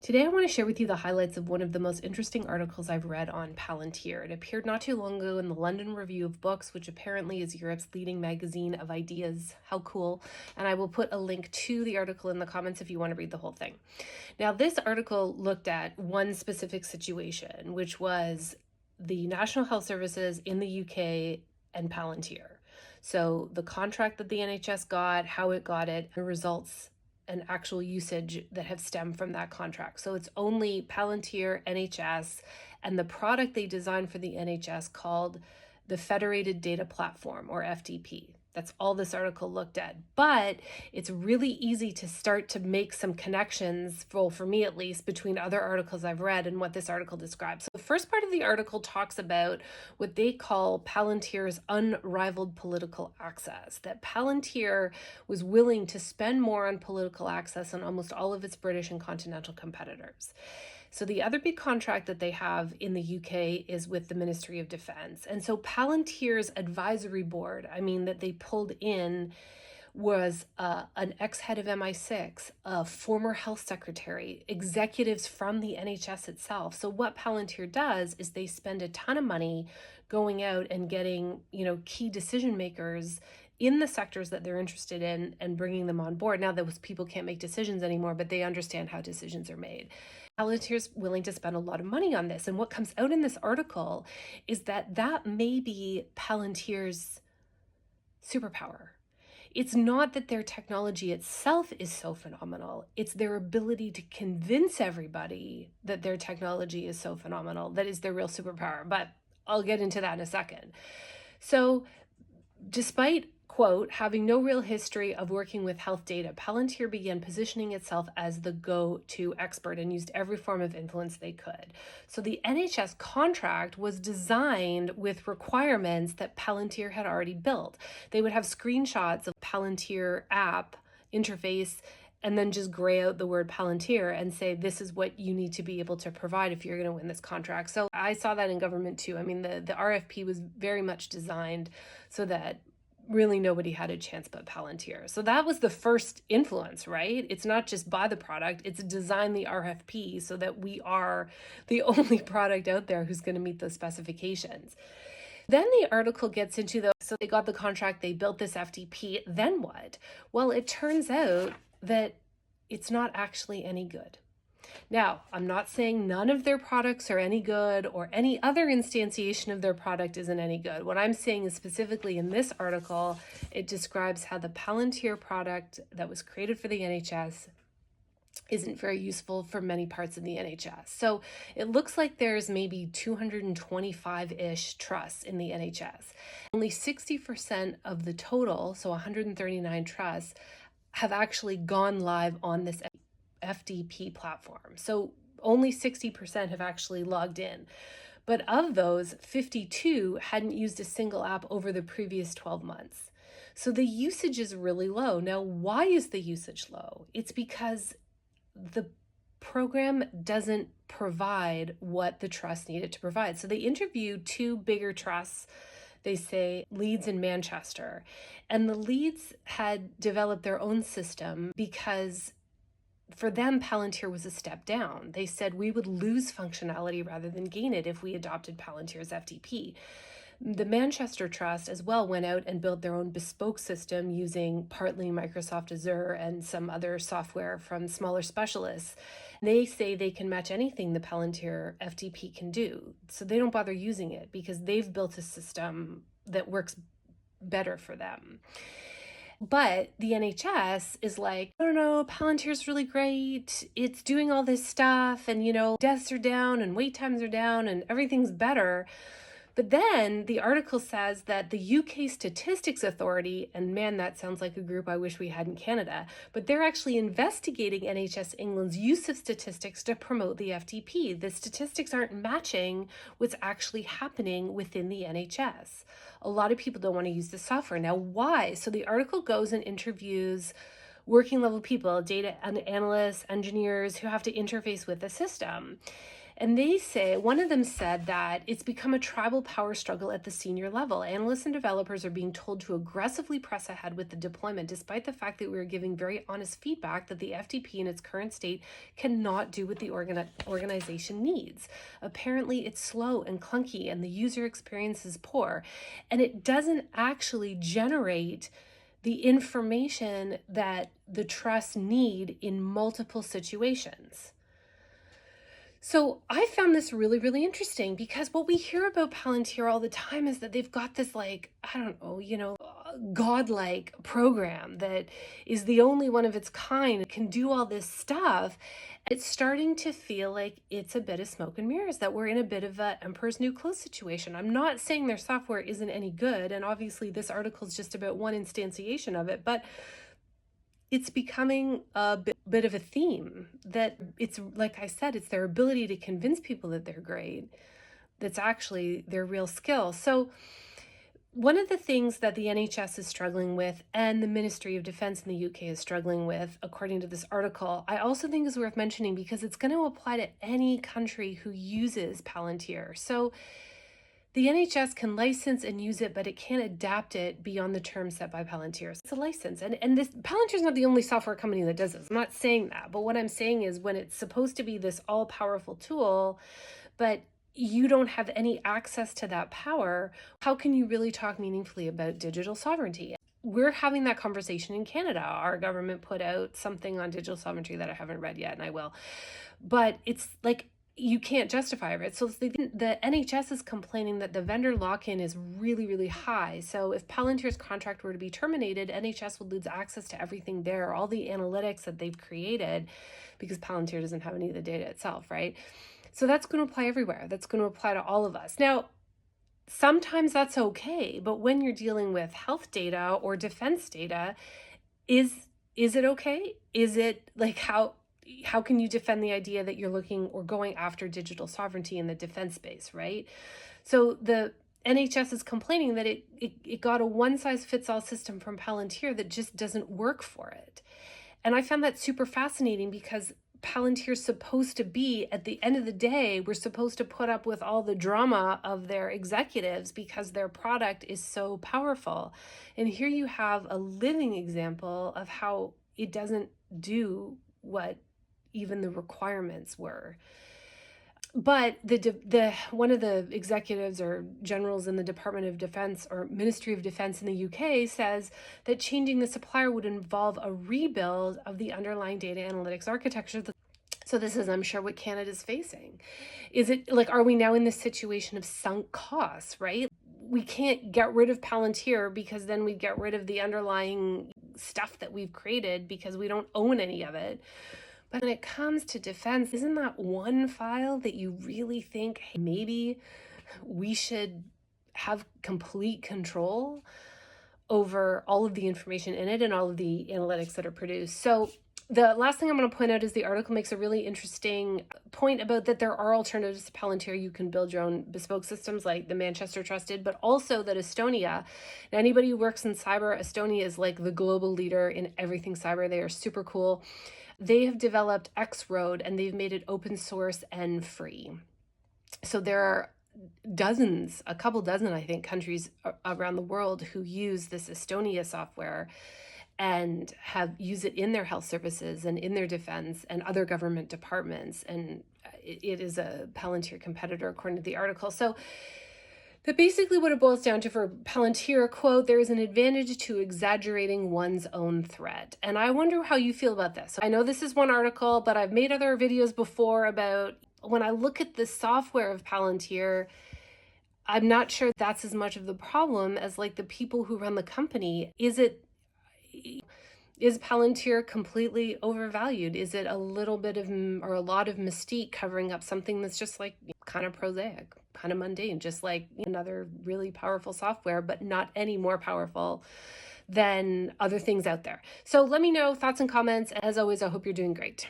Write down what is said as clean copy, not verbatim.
Today, I want to share with you the highlights of one of the most interesting articles I've read on Palantir. It appeared not too long ago in the London Review of Books, which apparently is Europe's leading magazine of ideas. How cool. And I will put a link to the article in the comments if you want to read the whole thing. Now, this article looked at one specific situation, which was the National Health Services in the UK and Palantir. So the contract that the NHS got, how it got it, the results and actual usage that have stemmed from that contract. So it's only Palantir, NHS, and the product they designed for the NHS called the Federated Data Platform, or FDP. That's all this article looked at. But it's really easy to start to make some connections, for me at least, between other articles I've read and what this article describes. So the first part of the article talks about what they call Palantir's unrivaled political access, that Palantir was willing to spend more on political access than almost all of its British and continental competitors. So the other big contract that they have in the UK is with the Ministry of Defense. And so Palantir's advisory board, that they pulled in, was an ex-head of MI6, a former health secretary, executives from the NHS itself. So what Palantir does is they spend a ton of money going out and getting, key decision makers in the sectors that they're interested in and bringing them on board. Now, those people can't make decisions anymore, but they understand how decisions are made. Palantir's willing to spend a lot of money on this. And what comes out in this article is that may be Palantir's superpower. It's not that their technology itself is so phenomenal. It's their ability to convince everybody that their technology is so phenomenal that is their real superpower. But I'll get into that in a second. So despite, quote, having no real history of working with health data, Palantir began positioning itself as the go-to expert and used every form of influence they could. So the NHS contract was designed with requirements that Palantir had already built. They would have screenshots of Palantir app interface and then just gray out the word Palantir and say, this is what you need to be able to provide if you're going to win this contract. So I saw that in government too. The RFP was very much designed so that really nobody had a chance but Palantir. So that was the first influence, right? It's not just buy the product, it's design the RFP so that we are the only product out there who's going to meet those specifications. Then the article gets into so they got the contract, they built this FDP, then what? Well, it turns out that it's not actually any good. Now, I'm not saying none of their products are any good or any other instantiation of their product isn't any good. What I'm saying is specifically in this article, it describes how the Palantir product that was created for the NHS isn't very useful for many parts of the NHS. So it looks like there's maybe 225-ish trusts in the NHS. Only 60% of the total, so 139 trusts, have actually gone live on this FDP platform. So only 60% have actually logged in. But of those, 52 hadn't used a single app over the previous 12 months. So the usage is really low. Now, why is the usage low? It's because the program doesn't provide what the trust needed to provide. So they interviewed two bigger trusts, they say Leeds and Manchester. And the Leeds had developed their own system because for them, Palantir was a step down. They said we would lose functionality rather than gain it if we adopted Palantir's FDP. The Manchester Trust as well went out and built their own bespoke system using partly Microsoft Azure and some other software from smaller specialists. They say they can match anything the Palantir FDP can do. So they don't bother using it because they've built a system that works better for them. But the NHS is like, no, Palantir's really great. It's doing all this stuff and, deaths are down and wait times are down and everything's better. But then the article says that the UK Statistics Authority, and man, that sounds like a group I wish we had in Canada, but they're actually investigating NHS England's use of statistics to promote the FDP. The statistics aren't matching what's actually happening within the NHS. A lot of people don't want to use the software. Now, why? So the article goes and interviews working level people, data analysts, engineers who have to interface with the system. And one of them said that it's become a tribal power struggle at the senior level. Analysts and developers are being told to aggressively press ahead with the deployment, despite the fact that we are giving very honest feedback that the FTP in its current state cannot do what the organization needs. Apparently, it's slow and clunky, and the user experience is poor, and it doesn't actually generate the information that the trusts need in multiple situations. So I found this really, really interesting, because what we hear about Palantir all the time is that they've got this, like, I don't know, godlike program that is the only one of its kind, can do all this stuff. It's starting to feel like it's a bit of smoke and mirrors, that we're in a bit of a Emperor's New Clothes situation. I'm not saying their software isn't any good, and obviously this article is just about one instantiation of it, but it's becoming a bit of a theme that it's, like I said, it's their ability to convince people that they're great that's actually their real skill. So one of the things that the NHS is struggling with, and the Ministry of Defence in the UK is struggling with, according to this article, I also think is worth mentioning, because it's going to apply to any country who uses Palantir. So the NHS can license and use it, but it can't adapt it beyond the terms set by Palantir. It's a license. And this Palantir is not the only software company that does this. I'm not saying that. But what I'm saying is, when it's supposed to be this all-powerful tool, but you don't have any access to that power, how can you really talk meaningfully about digital sovereignty? We're having that conversation in Canada. Our government put out something on digital sovereignty that I haven't read yet, and I will. But it's like, you can't justify it. So the NHS is complaining that the vendor lock-in is really, really high. So if Palantir's contract were to be terminated, NHS would lose access to everything there, all the analytics that they've created, because Palantir doesn't have any of the data itself, right? So that's going to apply everywhere. That's going to apply to all of us. Now, sometimes that's okay, but when you're dealing with health data or defense data, is it okay? Is it like, how can you defend the idea that you're looking or going after digital sovereignty in the defense space, right? So the NHS is complaining that it got a one-size-fits-all system from Palantir that just doesn't work for it. And I found that super fascinating, because Palantir's supposed to be, at the end of the day, we're supposed to put up with all the drama of their executives because their product is so powerful. And here you have a living example of how it doesn't do what even the requirements were. But the one of the executives or generals in the Department of Defense or Ministry of Defense in the UK says that changing the supplier would involve a rebuild of the underlying data analytics architecture. So this is, I'm sure, what Canada's facing. Is it like, are we now in this situation of sunk costs, right? We can't get rid of Palantir, because then we get rid of the underlying stuff that we've created, because we don't own any of it. But when it comes to defense, isn't that one file that you really think, hey, maybe we should have complete control over all of the information in it and all of the analytics that are produced? So the last thing I'm going to point out is the article makes a really interesting point about that there are alternatives to Palantir. You can build your own bespoke systems like the Manchester Trust did, but also that Estonia, now anybody who works in cyber, Estonia is like the global leader in everything cyber. They are super cool. They have developed X-Road, and they've made it open source and free. So there are a couple dozen, I think, countries around the world who use this Estonia software and have used it in their health services and in their defense and other government departments. And it is a Palantir competitor, according to the article. So that basically what it boils down to for Palantir, quote, there is an advantage to exaggerating one's own threat. And I wonder how you feel about this. I know this is one article, but I've made other videos before about when I look at the software of Palantir, I'm not sure that's as much of the problem as like the people who run the company. Is Palantir completely overvalued? Is it a little bit of, or a lot of mystique covering up something that's just like kind of prosaic, kind of mundane, just like another really powerful software, but not any more powerful than other things out there? So let me know thoughts and comments. As always, I hope you're doing great.